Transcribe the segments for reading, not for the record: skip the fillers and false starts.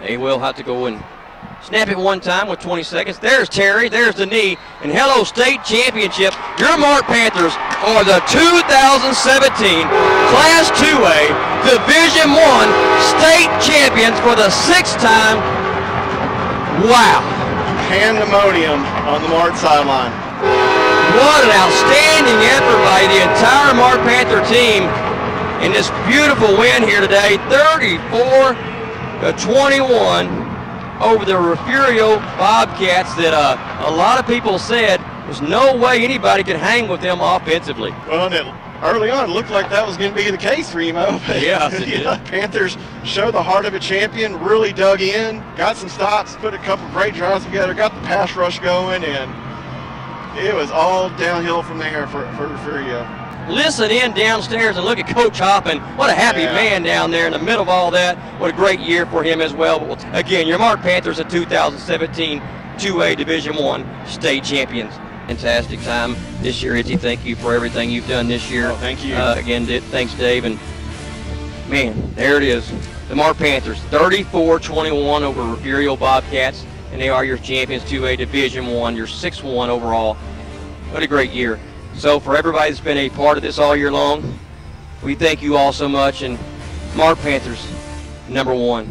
They will have to go and snap it one time with 20 seconds. There's Terry. There's the knee. And hello, state championship. Your Mart Panthers are the 2017 Class 2A Division I state champions for the 6th time. Wow. Pandemonium on the Mart sideline. What an outstanding effort by the entire Mart Panther team in this beautiful win here today. 34-21 over the Refugio Bobcats that a lot of people said there's no way anybody could hang with them offensively. Well, early on it looked like that was going to be the case for Emo. Yes, it did. Panthers showed the heart of a champion, really dug in, got some stops, put a couple great drives together, got the pass rush going, and it was all downhill from there for Refugio. Listen in downstairs and look at Coach Hoppin. What a happy man down there in the middle of all that. What a great year for him as well. But again, your Mart Panthers, the 2017 2A Division I state champions. Fantastic time this year, Itzy. Thank you for everything you've done this year. Oh, thank you. Again, thanks, Dave. And man, there it is. The Mart Panthers, 34-21 over Refugio Bobcats, and they are your champions, 2A Division I, your 6-1 overall. What a great year. So for everybody that's been a part of this all year long, we thank you all so much. And Mart Panthers, #1.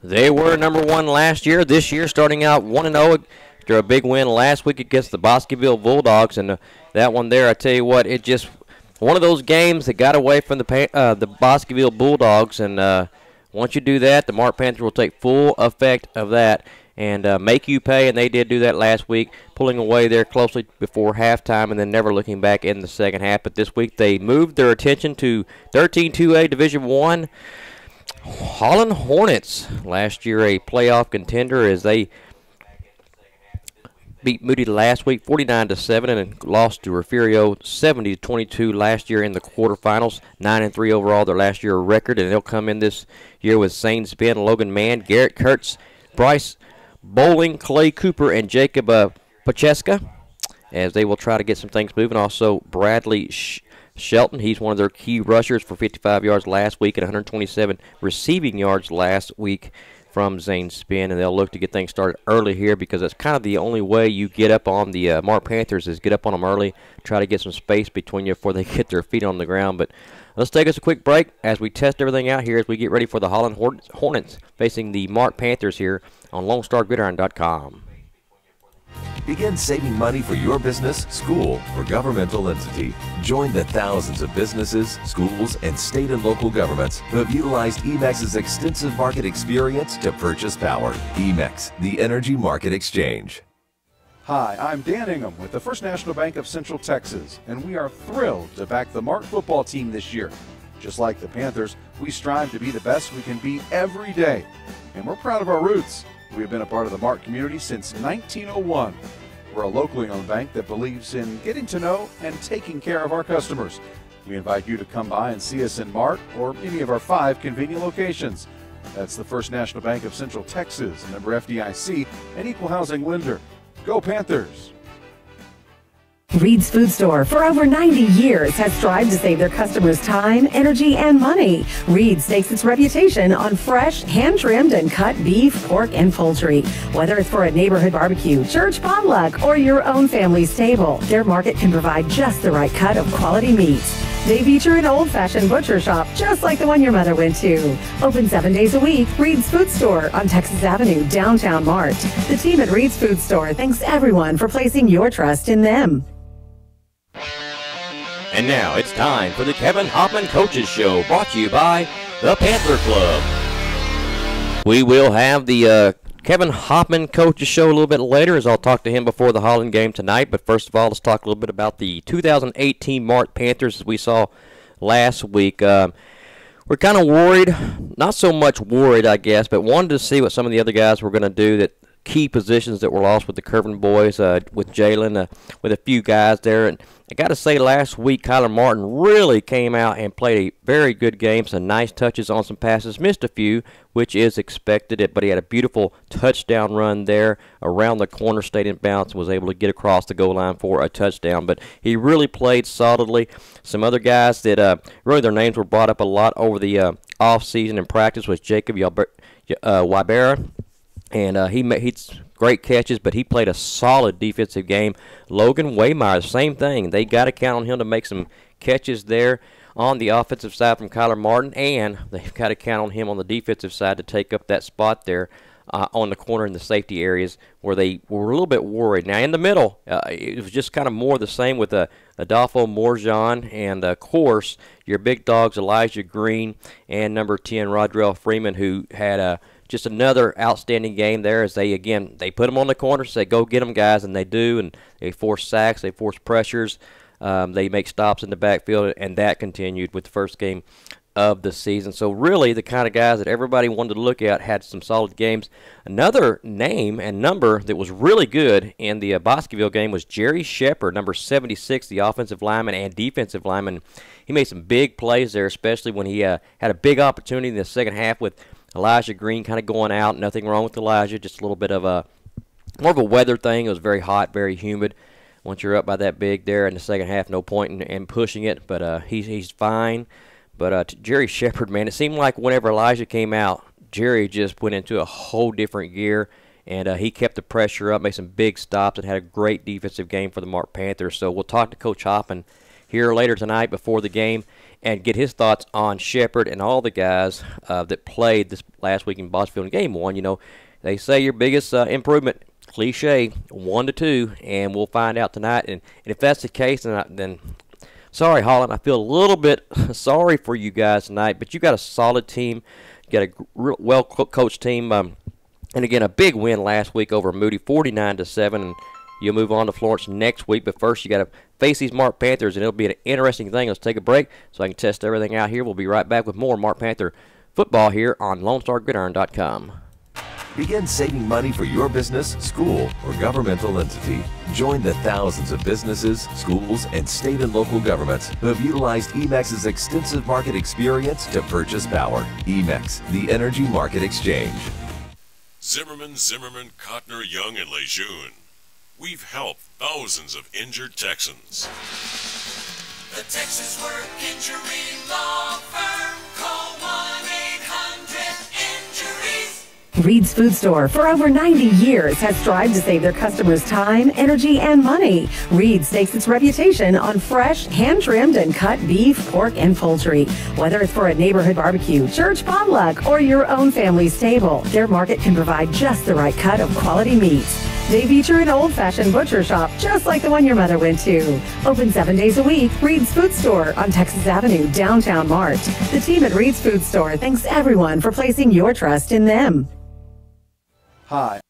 They were #1 last year. This year, starting out 1-0 after a big win last week against the Bosqueville Bulldogs. And that one there, I tell you what, it just one of those games that got away from the Bosqueville Bulldogs. And once you do that, the Mart Panthers will take full effect of that and make you pay, and they did do that last week, pulling away there closely before halftime and then never looking back in the second half. But this week they moved their attention to 13-2A Division I. Holland Hornets, last year a playoff contender, as they beat Moody last week 49-7 and lost to Refugio 70-22 last year in the quarterfinals. 9-3 overall, their last year record, and they'll come in this year with Zanes Ben, Logan Mann, Garrett Kurtz, Bryce Bowling, Clay Cooper, and Jacob Pacheska, as they will try to get some things moving. Also, Bradley Shelton, he's one of their key rushers for 55 yards last week and 127 receiving yards last week from Zane Spin, and they'll look to get things started early here because that's kind of the only way you get up on the Mart Panthers is get up on them early, try to get some space between you before they get their feet on the ground. But let's take us a quick break as we test everything out here as we get ready for the Holland Hornets facing the Mart Panthers here on LoneStarGridiron.com. Begin saving money for your business, school, or governmental entity. Join the thousands of businesses, schools, and state and local governments who have utilized EMEX's extensive market experience to purchase power. EMEX, the Energy Market Exchange. Hi, I'm Dan Ingham with the First National Bank of Central Texas, and we are thrilled to back the Mart football team this year. Just like the Panthers, we strive to be the best we can be every day, and we're proud of our roots. We have been a part of the Mart community since 1901. We're a locally owned bank that believes in getting to know and taking care of our customers. We invite you to come by and see us in Mart or any of our 5 convenient locations. That's the First National Bank of Central Texas, member FDIC, and equal housing lender. Go Panthers! Reed's Food Store, for over 90 years, has strived to save their customers time, energy, and money. Reed's stakes its reputation on fresh, hand-trimmed, and cut beef, pork, and poultry. Whether it's for a neighborhood barbecue, church potluck, or your own family's table, their market can provide just the right cut of quality meats. They feature an old-fashioned butcher shop, just like the one your mother went to. Open 7 days a week, Reed's Food Store on Texas Avenue, downtown Mart. The team at Reed's Food Store thanks everyone for placing your trust in them. And now it's time for the Kevin Hoffman Coaches Show, brought to you by the Panther Club. We will have the Kevin Hoffman Coaches Show a little bit later, as I'll talk to him before the Holland game tonight. But first of all, let's talk a little bit about the 2018 Mart Panthers as we saw last week. We're kind of worried, not so much worried, I guess, but wanted to see what some of the other guys were going to do, that key positions that were lost with the Curvin boys, with Jalen, with a few guys there. And I got to say, last week, Kyler Martin really came out and played a very good game. Some nice touches on some passes. Missed a few, which is expected, but he had a beautiful touchdown run there around the corner, stayed in bounds, and was able to get across the goal line for a touchdown. But he really played solidly. Some other guys that really their names were brought up a lot over the off-season in practice was Jacob Wybera, and he's great catches, but he played a solid defensive game. Logan Waymeyer, same thing. They got to count on him to make some catches there on the offensive side from Kyler Martin, and they've got to count on him on the defensive side to take up that spot there on the corner in the safety areas where they were a little bit worried. Now, in the middle, it was just kind of more the same with Adolfo Morjan and, of course, your big dogs Elijah Green and number 10, Rodrell Freeman, who had just another outstanding game there as they put them on the corner, say, go get them, guys, and they do, and they force sacks, they force pressures, they make stops in the backfield, and that continued with the first game of the season. So really the kind of guys that everybody wanted to look at had some solid games. Another name and number that was really good in the Bosqueville game was Jerry Shepard, number 76, the offensive lineman and defensive lineman. He made some big plays there, especially when he had a big opportunity in the second half with Elijah Green kind of going out. Nothing wrong with Elijah, just a little bit of more of a weather thing. It was very hot, very humid. Once you're up by that big there in the second half, no point in pushing it, but he's fine. But Jerry Shepard, man, it seemed like whenever Elijah came out, Jerry just went into a whole different gear, and he kept the pressure up, made some big stops, and had a great defensive game for the Mart Panthers. So we'll talk to Coach Hoppin here later tonight before the game and get his thoughts on Shepard and all the guys that played this last week in Bosqueville in Game 1. You know, they say your biggest improvement, cliche, 1-2, and we'll find out tonight. And if that's the case, then sorry, Holland, I feel a little bit sorry for you guys tonight, but you got a solid team. You got a well-coached team. And, again, a big win last week over Moody, 49-7. And you'll move on to Florence next week. But first, you got to face these Mart Panthers, and it'll be an interesting thing. Let's take a break so I can test everything out here. We'll be right back with more Mart Panther football here on LoneStarGridiron.com. Begin saving money for your business, school, or governmental entity. Join the thousands of businesses, schools, and state and local governments who have utilized EMEX's extensive market experience to purchase power. EMEX, the Energy Market Exchange. Zimmerman, Cotner, Young, and Lejeune. We've helped thousands of injured Texans. The Texas Work Injury Law Firm. Call 1-800-INJURIES. Reed's Food Store, for over 90 years, has strived to save their customers time, energy, and money. Reed stakes its reputation on fresh, hand-trimmed, and cut beef, pork, and poultry. Whether it's for a neighborhood barbecue, church potluck, or your own family's table, their market can provide just the right cut of quality meats. They feature an old-fashioned butcher shop, just like the one your mother went to. Open 7 days a week, Reed's Food Store on Texas Avenue, downtown Mart. The team at Reed's Food Store thanks everyone for placing your trust in them. Hi,